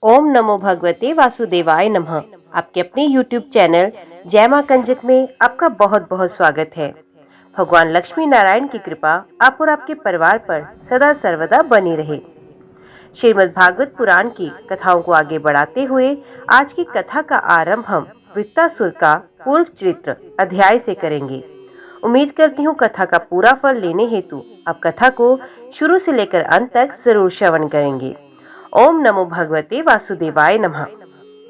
ओम नमो भगवते वासुदेवाय नमः। आपके अपने YouTube चैनल जय मां कंजक में आपका बहुत बहुत स्वागत है। भगवान लक्ष्मी नारायण की कृपा आप और आपके परिवार पर सदा सर्वदा बनी रहे। श्रीमद् भागवत पुराण की कथाओं को आगे बढ़ाते हुए आज की कथा का आरंभ हम वृत्तासुर का पूर्व चरित्र अध्याय से करेंगे। उम्मीद करती हूँ कथा का पूरा फल लेने हेतु आप कथा को शुरू से लेकर अंत तक जरूर श्रवण करेंगे। ओम नमो भगवते वासुदेवाय नमः।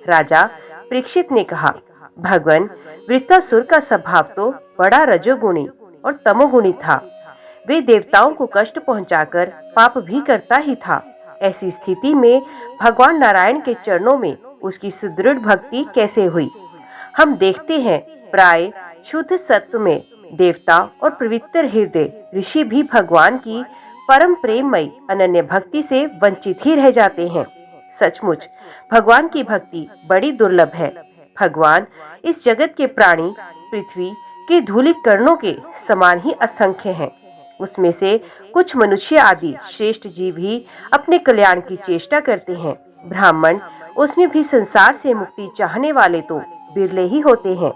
राजा परीक्षित ने कहा, भगवान, वृत्तासुर का स्वभाव तो बड़ा रजोगुणी और तमोगुणी था। वे देवताओं को कष्ट पहुंचाकर पाप भी करता ही था। ऐसी स्थिति में भगवान नारायण के चरणों में उसकी सुदृढ़ भक्ति कैसे हुई? हम देखते हैं प्राय शुद्ध सत्व में देवता और पवित्र हृदय ऋषि भी भगवान की परम प्रेममयी अनन्य भक्ति से वंचित ही रह जाते हैं। सचमुच भगवान की भक्ति बड़ी दुर्लभ है। भगवान इस जगत के प्राणी पृथ्वी के धूलिक कणों के समान ही असंख्य हैं। उसमें से कुछ मनुष्य आदि श्रेष्ठ जीव ही अपने कल्याण की चेष्टा करते हैं। ब्राह्मण, उसमें भी संसार से मुक्ति चाहने वाले तो बिरले ही होते हैं,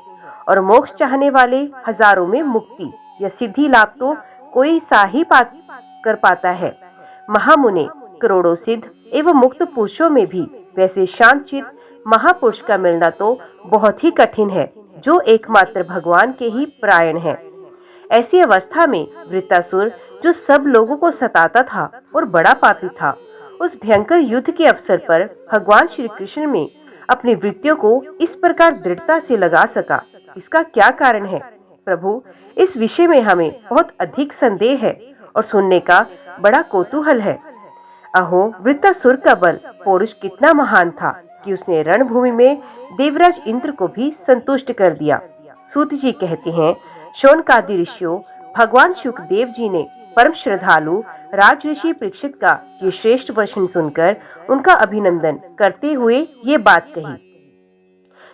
और मोक्ष चाहने वाले हजारों में मुक्ति या सिद्धि लाभ तो कोई सा ही कर पाता है। महामुने, करोड़ों सिद्ध एवं मुक्त पुरुषों में भी वैसे शांतचित्त महापुरुष का मिलना तो बहुत ही कठिन है, जो एकमात्र भगवान के ही परायण है। ऐसी अवस्था में वृत्तासुर, जो सब लोगों को सताता था और बड़ा पापी था, उस भयंकर युद्ध के अवसर पर भगवान श्री कृष्ण में अपनी वृत्तियों को इस प्रकार दृढ़ता से लगा सका। इसका क्या कारण है? प्रभु, इस विषय में हमें बहुत अधिक संदेह है और सुनने का बड़ा कौतूहल है। अहो, वृत्तासुर का बल पौरुष कितना महान था कि उसने रणभूमि में देवराज इंद्र को भी संतुष्ट कर दिया। सूत जी कहते हैं, शौनकादि ऋषियों भगवान शुकदेव जी ने परम श्रद्धालु राज ऋषि परीक्षित का ये श्रेष्ठ वचन सुनकर उनका अभिनंदन करते हुए ये बात कही।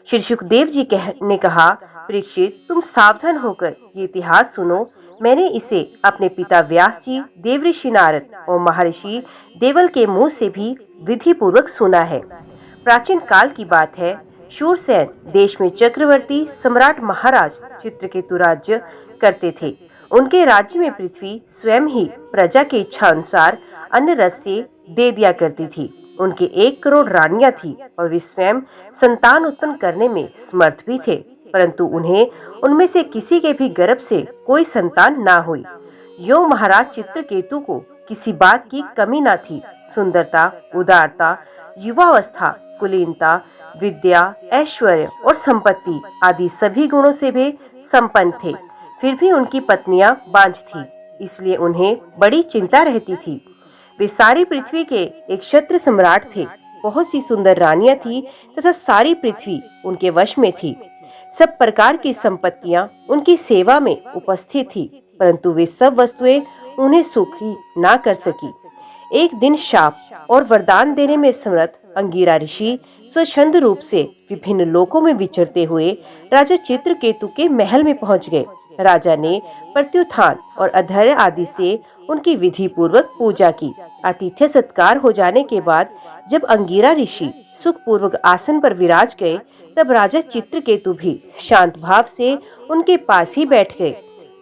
श्री शुकदेव जी ने कहा, परीक्षित, तुम सावधान होकर ये इतिहास सुनो। मैंने इसे अपने पिता व्यास जी, देवऋषि नारद और महर्षि देवल के मुंह से भी विधि पूर्वक सुना है। प्राचीन काल की बात है। शूरसेन देश में चक्रवर्ती सम्राट महाराज चित्रकेतु राज्य करते थे। उनके राज्य में पृथ्वी स्वयं ही प्रजा की इच्छा अनुसार अन्न रस से दे दिया करती थी। उनके 1 करोड़ रानियां थी और वे स्वयं संतान उत्पन्न करने में समर्थ भी थे, परंतु उन्हें उनमें से किसी के भी गर्भ से कोई संतान ना हुई। यो महाराज चित्रकेतु को किसी बात की कमी ना थी। सुंदरता, उदारता, युवावस्था, कुलीनता, विद्या, ऐश्वर्य और संपत्ति आदि सभी गुणों से वे संपन्न थे। फिर भी उनकी पत्नियां बांझ थी, इसलिए उन्हें बड़ी चिंता रहती थी। वे सारी पृथ्वी के एक क्षत्र सम्राट थे। बहुत सी सुंदर रानियां थी तथा सारी पृथ्वी उनके वश में थी। सब प्रकार की संपत्तियां उनकी सेवा में उपस्थित थी, परंतु वे सब वस्तुएं उन्हें सुखी ना कर सकी। एक दिन शाप और वरदान देने में समर्थ अंगिरा ऋषि स्वच्छंद रूप से विभिन्न लोकों में विचरते हुए राजा चित्रकेतु के महल में पहुंच गए। राजा ने प्रत्युत्थान और अधर्य आदि से उनकी विधि पूर्वक पूजा की। आतिथ्य सत्कार हो जाने के बाद जब अंगिरा ऋषि सुख पूर्वक आसन पर विराज गए, तब राजा चित्रकेतु भी शांत भाव से उनके पास ही बैठ गए।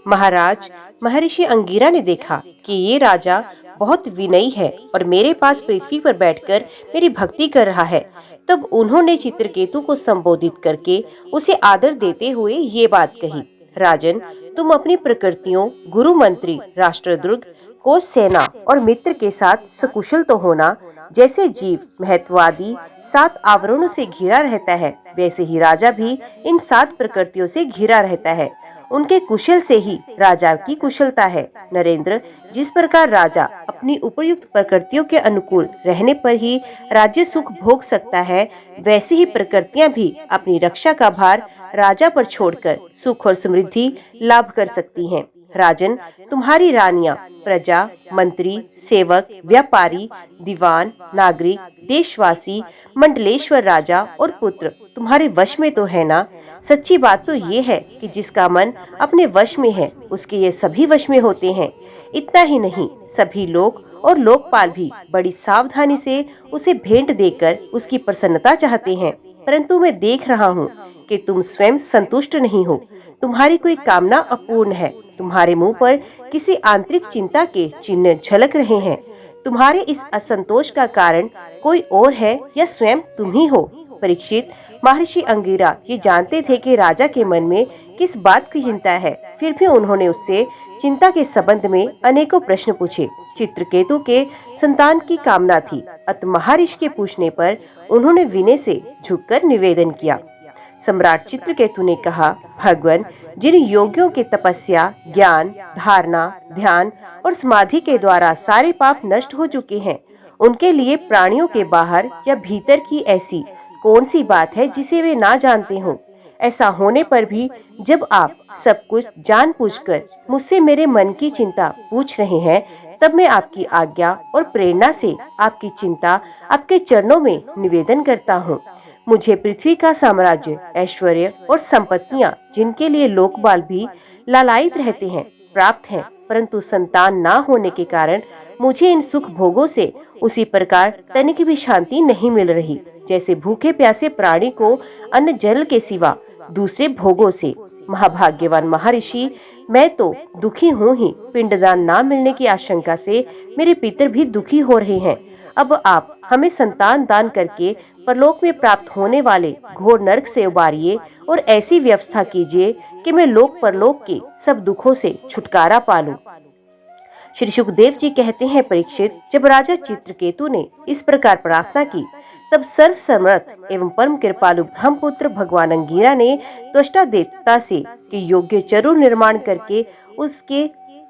महाराज, महर्षि अंगिरा ने देखा कि ये राजा बहुत विनयी है और मेरे पास पृथ्वी पर बैठकर मेरी भक्ति कर रहा है। तब उन्होंने चित्रकेतु को संबोधित करके उसे आदर देते हुए ये बात कही, राजन, तुम अपनी प्रकृतियों, गुरु मंत्री, राष्ट्रदुर्ग, कोश सेना और मित्र के साथ सकुशल तो होना। जैसे जीव महत्वादी 7 आवरणों से घिरा रहता है, वैसे ही राजा भी इन 7 प्रकृतियों से घिरा रहता है। उनके कुशल से ही राजा की कुशलता है। नरेंद्र, जिस प्रकार राजा अपनी उपयुक्त प्रकृतियों के अनुकूल रहने पर ही राज्य सुख भोग सकता है, वैसी ही प्रकृतियां भी अपनी रक्षा का भार राजा पर छोड़कर सुख और समृद्धि लाभ कर सकती हैं। राजन, तुम्हारी रानियां, प्रजा, मंत्री, सेवक, व्यापारी, दीवान, नागरिक, देशवासी, मंडलेश्वर राजा और पुत्र तुम्हारे वश में तो है ना? सच्ची बात तो ये है कि जिसका मन अपने वश में है, उसके ये सभी वश में होते हैं। इतना ही नहीं, सभी लोग और लोकपाल भी बड़ी सावधानी से उसे भेंट देकर उसकी प्रसन्नता चाहते हैं। परंतु मैं देख रहा हूँ कि तुम स्वयं संतुष्ट नहीं हो। तुम्हारी कोई कामना अपूर्ण है। तुम्हारे मुंह पर किसी आंतरिक चिंता के चिन्ह झलक रहे हैं। तुम्हारे इस असंतोष का कारण कोई और है या स्वयं तुम ही हो। परीक्षित, महर्षि अंगिरा ये जानते थे कि राजा के मन में किस बात की चिंता है। फिर भी उन्होंने उससे चिंता के संबंध में अनेकों प्रश्न पूछे। चित्रकेतु के संतान की कामना थी। अतः महर्षि के पूछने पर उन्होंने विनय से झुककर निवेदन किया। सम्राट चित्रकेतु ने कहा, भगवान, जिन योगियों के तपस्या, ज्ञान, धारणा, ध्यान और समाधि के द्वारा सारे पाप नष्ट हो चुके हैं, उनके लिए प्राणियों के बाहर या भीतर की ऐसी कौन सी बात है जिसे वे ना जानते हों। ऐसा होने पर भी जब आप सब कुछ जानबूझकर मुझसे मेरे मन की चिंता पूछ रहे हैं, तब मैं आपकी आज्ञा और प्रेरणा से आपकी चिंता आपके चरणों में निवेदन करता हूँ। मुझे पृथ्वी का साम्राज्य, ऐश्वर्य और संपत्तियाँ, जिनके लिए लोकपाल भी लालायित रहते हैं, प्राप्त हैं, परंतु संतान ना होने के कारण मुझे इन सुख भोगों से उसी प्रकार तनिक भी शांति नहीं मिल रही, जैसे भूखे प्यासे प्राणी को अन्न जल के सिवा दूसरे भोगों से। महाभाग्यवान महर्षि, मैं तो दुखी हूँ ही। पिंडदान ना मिलने की आशंका से मेरे पितर भी दुखी हो रहे हैं। अब आप हमें संतान दान करके परलोक में प्राप्त होने वाले घोर नरक से उबारिए और ऐसी व्यवस्था कीजिए कि मैं लोक परलोक के सब दुखों से छुटकारा पालूं। श्री सुखदेव जी कहते हैं, परीक्षित, जब राजा चित्रकेतु ने इस प्रकार प्रार्थना की, तब सर्वसमर्थ एवं परम कृपालु ब्रह्मपुत्र भगवान अंगिरा ने त्वष्टा देवता से कि योग्य चरु निर्माण करके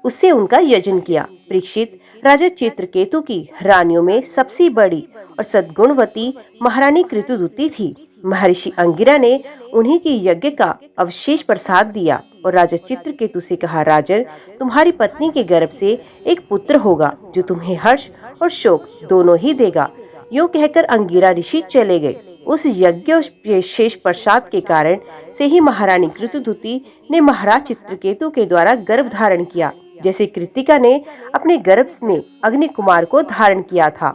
उससे उनका यजन किया। परीक्षित, राजा चित्रकेतु की रानियों में सबसे बड़ी और सद्गुणवती महारानी कृतुदुति थी। महर्षि अंगिरा ने उन्हीं की यज्ञ का अवशेष प्रसाद दिया और राजा चित्रकेतु से कहा, राजन, तुम्हारी पत्नी के गर्भ से एक पुत्र होगा जो तुम्हें हर्ष और शोक दोनों ही देगा। यूँ कहकर अंगिरा ऋषि चले गए। उस यज्ञ शेष प्रसाद के कारण से ही महारानी कृतुदुति ने महाराज चित्रकेतु के द्वारा गर्भ धारण किया, जैसे कृतिका ने अपने गर्भ में अग्नि कुमार को धारण किया था।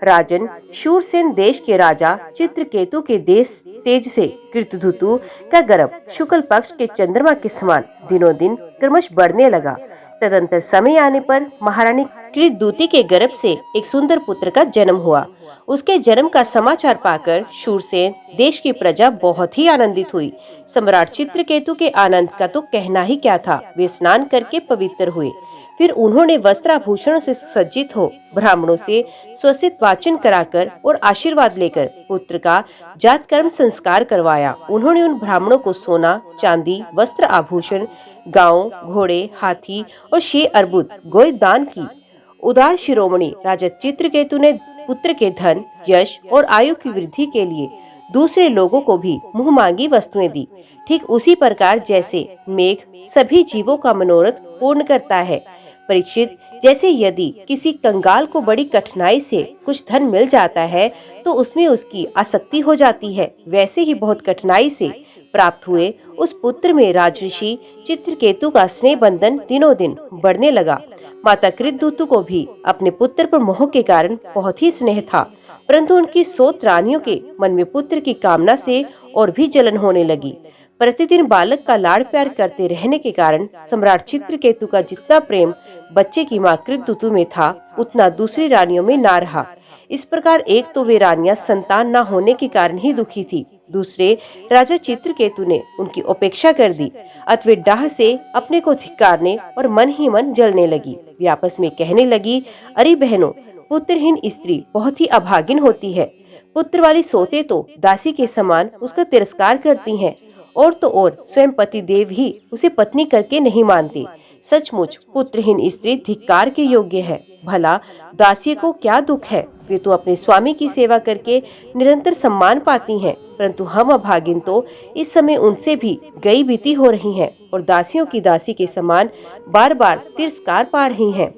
राजन, शूरसेन देश के राजा चित्रकेतु के तेज से कृतुदुतु का गर्भ शुक्ल पक्ष के चंद्रमा के समान दिनों दिन क्रमश बढ़ने लगा। तदंतर समय आने पर महारानी कृतुदुति के गर्भ से एक सुंदर पुत्र का जन्म हुआ। उसके जन्म का समाचार पाकर शूरसेन देश की प्रजा बहुत ही आनंदित हुई। सम्राट चित्रकेतु के आनंद का तो कहना ही क्या था। वे स्नान करके पवित्र हुए। फिर उन्होंने वस्त्राभूषण से सुसज्जित हो ब्राह्मणों से स्वसित वाचन कराकर और आशीर्वाद लेकर पुत्र का जात कर्म संस्कार करवाया। उन्होंने उन ब्राह्मणों को सोना, चांदी, वस्त्र आभूषण, गांव, घोड़े, हाथी और 6 अर्बुद गोय दान की। उदार शिरोमणि राजा चित्रकेतु ने पुत्र के धन, यश और आयु की वृद्धि के लिए दूसरे लोगों को भी मुंह मांगी वस्तुएं दी। ठीक उसी प्रकार जैसे मेघ सभी जीवों का मनोरथ पूर्ण करता है। परीक्षित, जैसे यदि किसी कंगाल को बड़ी कठिनाई से कुछ धन मिल जाता है तो उसमें उसकी आसक्ति हो जाती है, वैसे ही बहुत कठिनाई से प्राप्त हुए उस पुत्र में राजऋषि चित्रकेतु का स्नेह बंधन दिनों दिन बढ़ने लगा। माता कृतुदुतु को भी अपने पुत्र पर मोह के कारण बहुत ही स्नेह था, परंतु उनकी 100 रानियों के मन में पुत्र की कामना से और भी जलन होने लगी। प्रतिदिन बालक का लाड़ प्यार करते रहने के कारण सम्राट चित्रकेतु का जितना प्रेम बच्चे की मां कृतुदुतु में था, उतना दूसरी रानियों में ना रहा। इस प्रकार एक तो वे रानियां संतान न होने के कारण ही दुखी थी, दूसरे राजा चित्रकेतु ने उनकी उपेक्षा कर दी। अतः वे डाह से अपने को धिक्कारने और मन ही मन जलने लगी। वे आपस में कहने लगी, अरे बहनों, पुत्रहीन स्त्री बहुत ही अभागिन होती है। पुत्र वाली सोते तो दासी के समान उसका तिरस्कार करती हैं, और तो और स्वयं पति देव ही उसे पत्नी करके नहीं मानते। सचमुच पुत्रहीन स्त्री धिक्कार के योग्य है। भला दासी को क्या दुख है, वे तो अपने स्वामी की सेवा करके निरंतर सम्मान पाती हैं, परंतु हम अभागिन तो इस समय उनसे भी गई बीती हो रही हैं और दासियों की दासी के समान बार बार तिरस्कार पा रही हैं।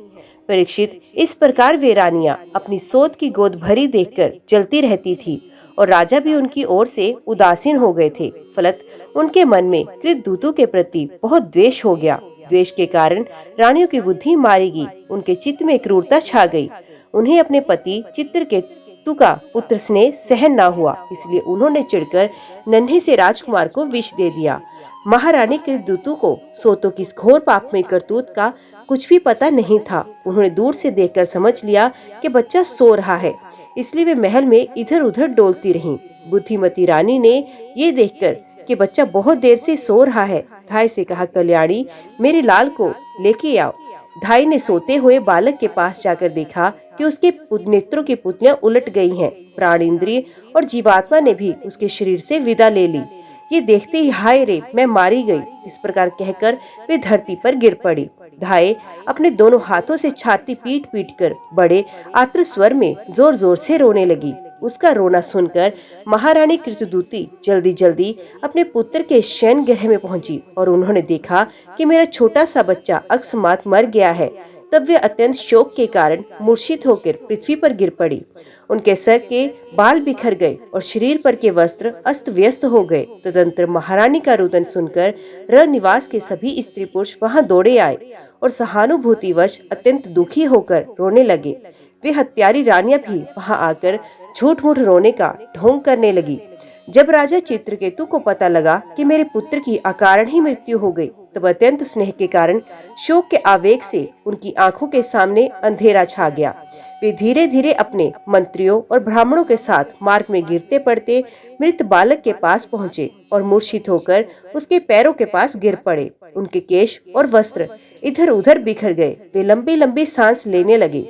परीक्षित, इस प्रकार वे रानियां अपनी सोत की गोद भरी देखकर जलती रहती थी और राजा भी उनकी ओर से उदासीन हो गए थे। फलत उनके मन में कृतुदुतु के प्रति बहुत द्वेष हो गया। द्वेष के कारण रानियों की बुद्धि मारी गई। उनके चित्त में क्रूरता छा गई। उन्हें अपने पति चित्रकेतु का पुत्र स्नेह सहन न हुआ, इसलिए उन्होंने चिढ़कर नन्हे से राजकुमार को विष दे दिया। महारानी कृतदूतु को सोतो की इस घोर पापमय करतूत का कुछ भी पता नहीं था। उन्होंने दूर से देखकर समझ लिया कि बच्चा सो रहा है, इसलिए वे महल में इधर उधर डोलती रहीं। बुद्धिमती रानी ने ये देखकर कि बच्चा बहुत देर से सो रहा है, धाई से कहा, कल्याणी, मेरे लाल को लेके आओ। धाई ने सोते हुए बालक के पास जाकर देखा कि उसके नेत्रों की पुतलियां उलट गई हैं। प्राण इंद्रिय और जीवात्मा ने भी उसके शरीर से विदा ले ली। ये देखते ही हाय रे, मैं मारी गई, इस प्रकार कहकर वे धरती पर गिर पड़ी। धाई अपने दोनों हाथों से छाती पीट पीट कर बड़े आर्द्र स्वर में जोर जोर से रोने लगी। उसका रोना सुनकर महारानी कृतदूती जल्दी जल्दी अपने पुत्र के शयन गृह में पहुंची और उन्होंने देखा कि मेरा छोटा सा बच्चा अकस्मात मर गया है। तब वे अत्यंत शोक के कारण मूर्छित होकर पृथ्वी पर गिर पड़ी। उनके सर के बाल बिखर गए और शरीर पर के वस्त्र अस्त व्यस्त हो गए। तदंतर महारानी का रुदन सुनकर रनिवास के सभी स्त्री पुरुष वहां दौड़े आए और सहानुभूतिवश अत्यंत दुखी होकर रोने लगे। वे हत्यारी रानियां भी वहां आकर झूठ मूठ रोने का ढोंग करने लगी। जब राजा चित्रकेतु को पता लगा कि मेरे पुत्र की अकारण ही मृत्यु हो गई, तब अत्यंत स्नेह के कारण शोक के आवेग से उनकी आंखों के सामने अंधेरा छा गया। वे धीरे धीरे अपने मंत्रियों और ब्राह्मणों के साथ मार्ग में गिरते पड़ते मृत बालक के पास पहुँचे और मूर्छित होकर उसके पैरों के पास गिर पड़े। उनके केश और वस्त्र इधर उधर बिखर गए। वे लंबी लंबी सांस लेने लगे।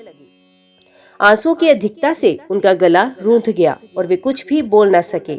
आंसुओं की अधिकता से उनका गला रूंध गया और वे कुछ भी बोल न सके।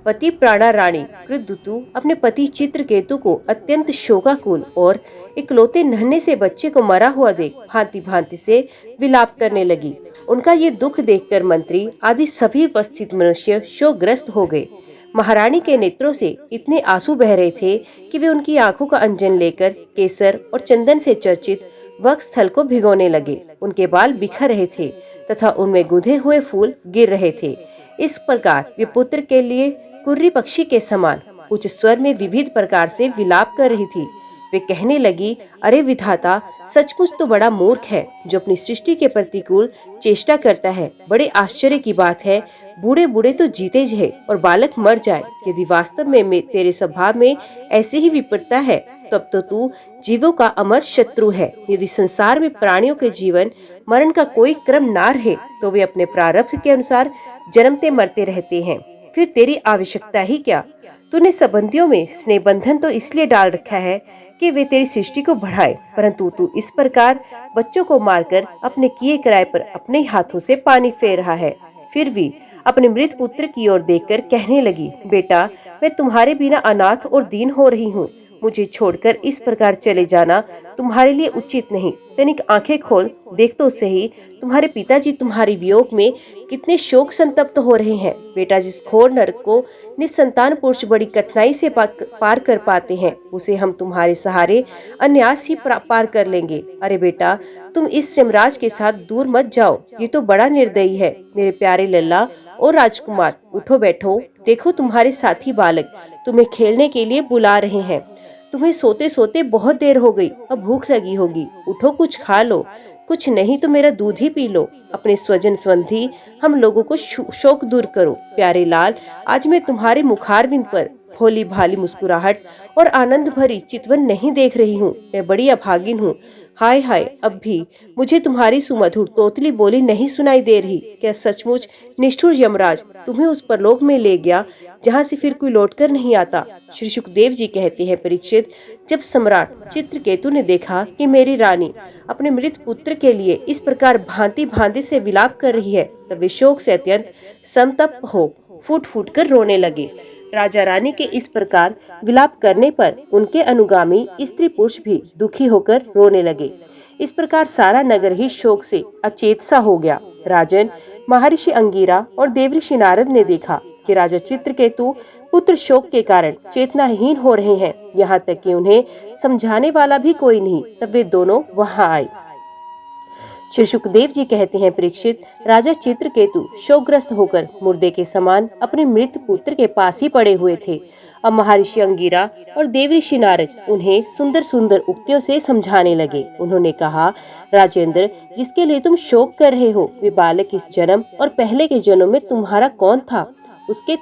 पति प्राणा रानी कृतदूतु अपने पति चित्रकेतु को अत्यंत शोकाकुल और इकलौते नन्हे से बच्चे को मरा हुआ देख भांति भांति से विलाप करने लगी। उनका ये दुख देखकर मंत्री आदि सभी उपस्थित मनुष्य शोकग्रस्त हो गए। महारानी के नेत्रों से इतने आंसू बह रहे थे कि वे उनकी आंखों का अंजन लेकर केसर और चंदन से चर्चित वक्ष स्थल को भिगोने लगे। उनके बाल बिखर रहे थे तथा उनमें गुंथे हुए फूल गिर रहे थे। इस प्रकार वे पुत्र के लिए कुर्री पक्षी के समान उच्च स्वर में विविध प्रकार से विलाप कर रही थी। वे कहने लगी, अरे विधाता, सचमुच तो बड़ा मूर्ख है जो अपनी सृष्टि के प्रतिकूल चेष्टा करता है। बड़े आश्चर्य की बात है, बूढ़े बूढ़े तो जीते जाए और बालक मर जाए। यदि वास्तव में तेरे स्वभाव में ऐसी ही विपरीतता है, तब तो तू जीवों का अमर शत्रु है। यदि संसार में प्राणियों के जीवन मरण का कोई क्रम ना रहे, तो वे अपने प्रारब्ध के अनुसार जन्मते मरते रहते हैं। फिर तेरी आवश्यकता ही क्या? तूने संबंधियों में स्नेह बंधन तो इसलिए डाल रखा है कि वे तेरी सृष्टि को बढ़ाए, परंतु तू इस प्रकार बच्चों को मारकर अपने किए कराए पर अपने हाथों से पानी फेर रहा है। फिर भी अपने मृत पुत्र की ओर देखकर कहने लगी, बेटा, मैं तुम्हारे बिना अनाथ और दीन हो रही हूँ। मुझे छोड़कर इस प्रकार चले जाना तुम्हारे लिए उचित नहीं। तनिक आंखें खोल, देख तो सही, तुम्हारे पिताजी तुम्हारे वियोग में कितने शोक संतप्त हो रहे हैं। बेटा, जिस घोर नरक को निसंतान पुरुष बड़ी कठिनाई से पार कर पाते हैं, उसे हम तुम्हारे सहारे अनायास ही पार कर लेंगे। अरे बेटा, तुम इस यमराज के साथ दूर मत जाओ, ये तो बड़ा निर्दयी है। मेरे प्यारे लल्ला और राजकुमार, उठो बैठो, देखो तुम्हारे साथी बालक तुम्हें खेलने के लिए बुला रहे हैं। तुम्हें सोते सोते बहुत देर हो गई, अब भूख लगी होगी, उठो कुछ खा लो, कुछ नहीं तो मेरा दूध ही पी लो। अपने स्वजन संबंधी हम लोगों को शोक दूर करो। प्यारे लाल, आज मैं तुम्हारे मुखारविंद पर भोली भाली मुस्कुराहट और आनंद भरी चितवन नहीं देख रही हूँ। मैं बड़ी अभागिन हूँ। हाय हाय, अब भी मुझे तुम्हारी सुमधुर तोतली बोली नहीं सुनाई दे रही। क्या सचमुच निष्ठुर यमराज तुम्हें उस परलोक में ले गया जहाँ से फिर कोई लौटकर नहीं आता? श्री सुखदेव जी कहते हैं, परीक्षित, जब सम्राट चित्रकेतु ने देखा कि मेरी रानी अपने मृत पुत्र के लिए इस प्रकार भांति भांति से विलाप कर रही है, तब वे शोक से अत्यंत संतप्त हो फूट फूट कर रोने लगे। राजा रानी के इस प्रकार विलाप करने पर उनके अनुगामी स्त्री पुरुष भी दुखी होकर रोने लगे। इस प्रकार सारा नगर ही शोक से अचेत सा हो गया। राजन, महर्षि अंगिरा और देवऋषि नारद ने देखा कि राजा चित्रकेतु पुत्र शोक के कारण चेतनाहीन हो रहे हैं, यहाँ तक कि उन्हें समझाने वाला भी कोई नहीं। तब वे दोनों वहां आए। श्री सुखदेव जी कहते हैं, परीक्षित, राजा चित्रकेतु शोकग्रस्त होकर मुर्दे के समान अपने मृत पुत्र के पास ही पड़े हुए थे। अब महर्षि अंगिरा और देवऋषि नारद उन्हें सुंदर सुंदर उक्तियों से समझाने लगे। उन्होंने कहा, राजेंद्र, जिसके लिए तुम शोक कर रहे हो, वे बालक इस जन्म और पहले के जन्म में तुम्हारा कौन था, उसके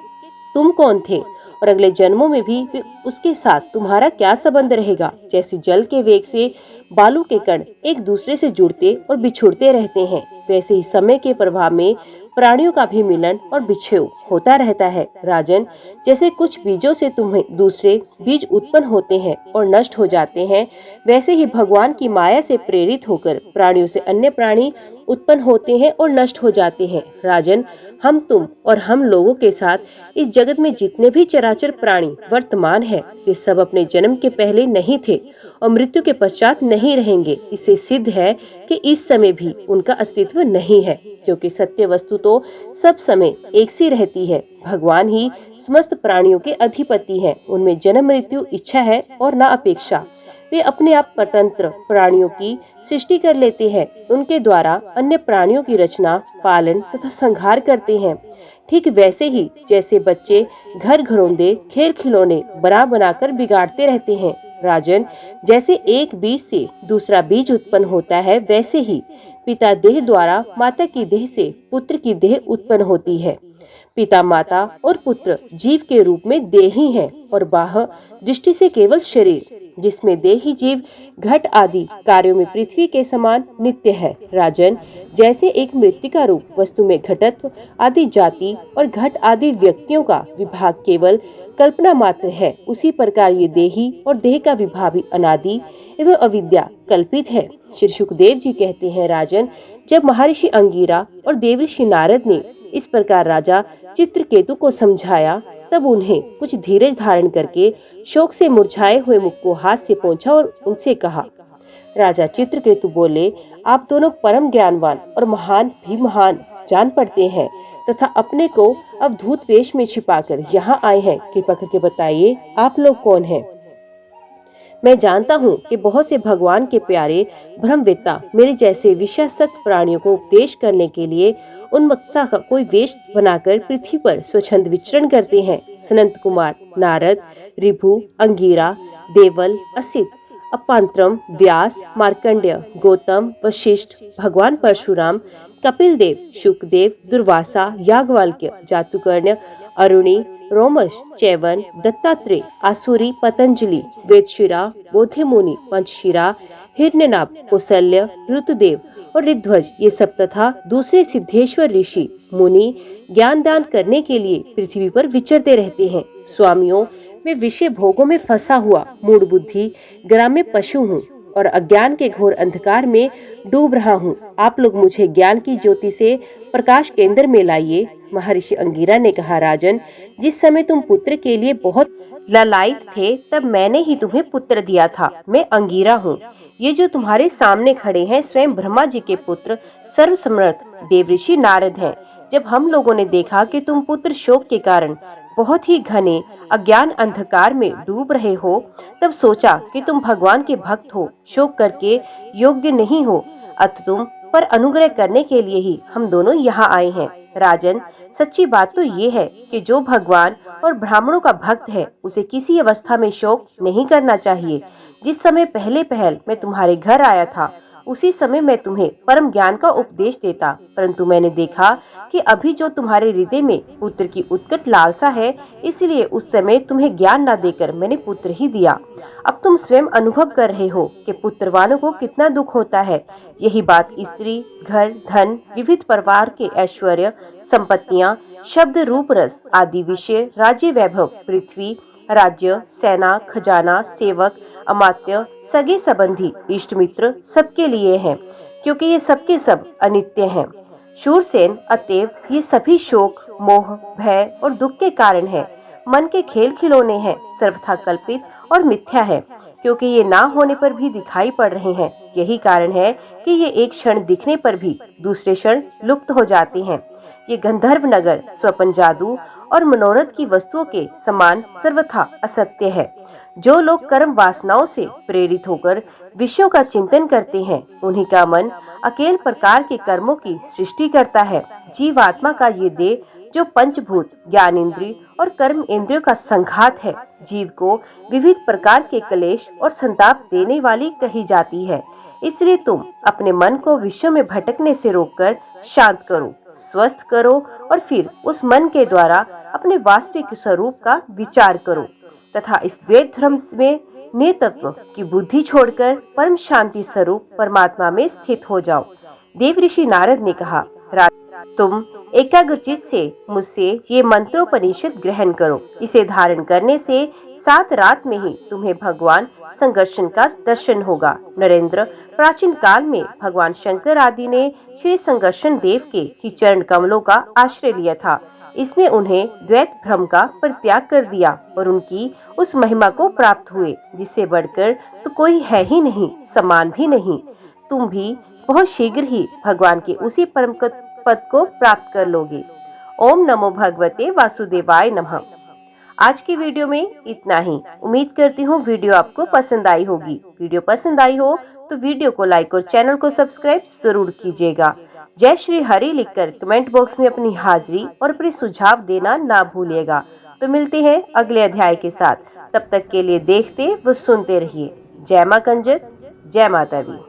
तुम कौन थे, और अगले जन्मों में भी उसके साथ तुम्हारा क्या संबंध रहेगा। जैसे जल के वेग से बालू के कण एक दूसरे से जुड़ते और बिछुड़ते रहते हैं, वैसे ही समय के प्रभाव में प्राणियों का भी मिलन और बिछेव होता रहता है। राजन, जैसे कुछ बीजों से तुम्हें दूसरे बीज उत्पन्न होते हैं और नष्ट हो जाते हैं, वैसे ही भगवान की माया से प्रेरित होकर प्राणियों से अन्य प्राणी उत्पन्न होते हैं और नष्ट हो जाते हैं। राजन, हम तुम और हम लोगों के साथ इस जगत में जितने भी चराचर प्राणी वर्तमान है, वे सब अपने जन्म के पहले नहीं थे और मृत्यु के पश्चात नहीं रहेंगे। इससे सिद्ध है कि इस समय भी उनका अस्तित्व नहीं है, क्योंकि सत्य वस्तु तो सब समय एक सी रहती है। भगवान ही समस्त प्राणियों के अधिपति हैं। उनमें जन्म मृत्यु इच्छा है और न अपेक्षा। वे अपने आप स्वतंत्र प्राणियों की सृष्टि कर लेते हैं। उनके द्वारा अन्य प्राणियों की रचना, पालन तथा संहार करते हैं। ठीक वैसे ही जैसे बच्चे घर घरौंदे खेल खिलौने बना कर बिगाड़ते रहते हैं। राजन, जैसे एक बीज से दूसरा बीज उत्पन्न होता है, वैसे ही पिता देह द्वारा माता की देह से पुत्र की देह उत्पन्न होती है। पिता, माता और पुत्र जीव के रूप में देही हैं और बाह्य दृष्टि से केवल शरीर, जिसमें देही जीव घट आदि कार्यों में पृथ्वी के समान नित्य है। राजन, जैसे एक मृत्तिका रूप वस्तु में घटत्व आदि जाति और घट आदि व्यक्तियों का विभाग केवल कल्पना मात्र है, उसी प्रकार ये देही और देह का विभाग भी अनादि एवं अविद्या कल्पित है। श्री सुखदेव जी कहते हैं, राजन, जब महर्षि अंगिरा और देवऋषि नारद ने इस प्रकार राजा चित्रकेतु को समझाया, तब उन्हें कुछ धीरज धारण करके शोक से मुरझाए हुए मुख को हाथ से पोंछा और उनसे कहा। राजा चित्रकेतु बोले, आप दोनों परम ज्ञानवान और महान भी महान जान पड़ते हैं तथा अपने को अवधूत वेश में छिपाकर यहाँ आए हैं। कृपा करके बताइए, आप लोग कौन हैं? मैं जानता हूँ कि बहुत से भगवान के प्यारे ब्रह्मवेत्ता मेरे जैसे विषयासक्त प्राणियों को उपदेश करने के लिए उन्मत्ता का कोई वेश बनाकर पृथ्वी पर स्वच्छंद विचरण करते हैं। सनंत कुमार, नारद, ऋभु, अंगिरा, देवल, असित, अपांत्रम, व्यास, मार्कंडेय, गौतम, वशिष्ठ, भगवान परशुराम, कपिल देव, शुकदेव, दुर्वासा, याज्ञवल्क्य, जातुकर्ण्य, अरुणि, रोमश, चैवन, दत्तात्रेय, आसुरी, पतंजलि, वेदशिरा, बोधिमुनि, पंचशिरा, हिरण्यनाभ, कौसल्य, ऋतुदेव और ऋध्वज, ये सब तथा दूसरे सिद्धेश्वर ऋषि मुनि ज्ञान दान करने के लिए पृथ्वी पर विचरते रहते हैं। स्वामियों, मैं विषय भोगों में फंसा हुआ मूढ़ बुद्धि ग्राम्य पशु हूँ और अज्ञान के घोर अंधकार में डूब रहा हूँ। आप लोग मुझे ज्ञान की ज्योति से प्रकाश केंद्र में लाइए। महर्षि अंगिरा ने कहा, राजन, जिस समय तुम पुत्र के लिए बहुत लालायित थे, तब मैंने ही तुम्हें पुत्र दिया था। मैं अंगिरा हूँ। ये जो तुम्हारे सामने खड़े हैं, स्वयं ब्रह्मा जी के पुत्र सर्वसमर्थ देवऋषि नारद हैं। जब हम लोगों ने देखा कि तुम पुत्र शोक के कारण बहुत ही घने अज्ञान अंधकार में डूब रहे हो, तब सोचा कि तुम भगवान के भक्त हो, शोक करके योग्य नहीं हो, अतः तुम पर अनुग्रह करने के लिए ही हम दोनों यहाँ आए हैं। राजन, सच्ची बात तो ये है कि जो भगवान और ब्राह्मणों का भक्त है, उसे किसी अवस्था में शोक नहीं करना चाहिए। जिस समय पहले पहल मैं तुम्हारे घर आया था, उसी समय मैं तुम्हें परम ज्ञान का उपदेश देता, परंतु मैंने देखा कि अभी जो तुम्हारे हृदय में पुत्र की उत्कट लालसा है, इसलिए उस समय तुम्हें ज्ञान न देकर मैंने पुत्र ही दिया। अब तुम स्वयं अनुभव कर रहे हो कि पुत्रवानों को कितना दुख होता है। यही बात स्त्री, घर, धन, विविध परिवार के ऐश्वर्य, संपत्तियां, शब्द, रूप, रस आदि विषय, राज्य, वैभव, पृथ्वी, राज्य, सेना, खजाना, सेवक, अमात्य, सगे संबंधी, इष्ट मित्र सबके लिए हैं, क्योंकि ये सबके सब अनित्य हैं। शूरसेन, अतएव ये सभी शोक, मोह, भय और दुख के कारण है। मन के खेल खिलौने हैं, सर्वथा कल्पित और मिथ्या है, क्योंकि ये ना होने पर भी दिखाई पड़ रहे हैं। यही कारण है कि ये एक क्षण दिखने पर भी दूसरे क्षण लुप्त हो जाते हैं। ये गंधर्व नगर स्वपन जादू और मनोरथ की वस्तुओं के समान सर्वथा असत्य है। जो लोग कर्म वासनाओं से प्रेरित होकर विषयों का चिंतन करते हैं, उन्हीं का मन अकेल प्रकार के कर्मों की सृष्टि करता है। जीवात्मा का ये देह जो पंचभूत, ज्ञान इंद्रिय और कर्म इंद्रियों का संघात है, जीव को विविध प्रकार के क्लेश और संताप देने वाली कही जाती है। इसलिए तुम अपने मन को विषयों में भटकने से रोककर शांत करो, स्वस्थ करो और फिर उस मन के द्वारा अपने वास्तविक स्वरूप का विचार करो तथा इस द्वैत भ्रम में नेतत्व की बुद्धि छोड़कर परम शांति स्वरूप परमात्मा में स्थित हो जाओ। देव ऋषि नारद ने कहा, तुम एकाग्रचित से मुझसे ये मंत्रोपनिषद ग्रहण करो। इसे धारण करने से 7 रात में ही तुम्हें भगवान संकर्षण का दर्शन होगा। नरेंद्र, प्राचीन काल में भगवान शंकर आदि ने श्री संकर्षण देव के ही चरण कमलों का आश्रय लिया था। इसमें उन्हें द्वैत भ्रम का परित्याग कर दिया और उनकी उस महिमा को प्राप्त हुए जिससे बढ़कर तो कोई है ही नहीं, समान भी नहीं। तुम भी बहुत शीघ्र ही भगवान के उसी परम पद को प्राप्त कर लोगे। ओम नमो भगवते वासुदेवाय नमः। आज की वीडियो में इतना ही। उम्मीद करती हूँ वीडियो आपको पसंद आई होगी। वीडियो पसंद आई हो तो वीडियो को लाइक और चैनल को सब्सक्राइब जरूर कीजिएगा। जय श्री हरि लिखकर कमेंट बॉक्स में अपनी हाजिरी और अपने सुझाव देना ना भूलिएगा। तो मिलते हैं अगले अध्याय के साथ। तब तक के लिए देखते व सुनते रहिए। जय मां कंजक, जय माता दी।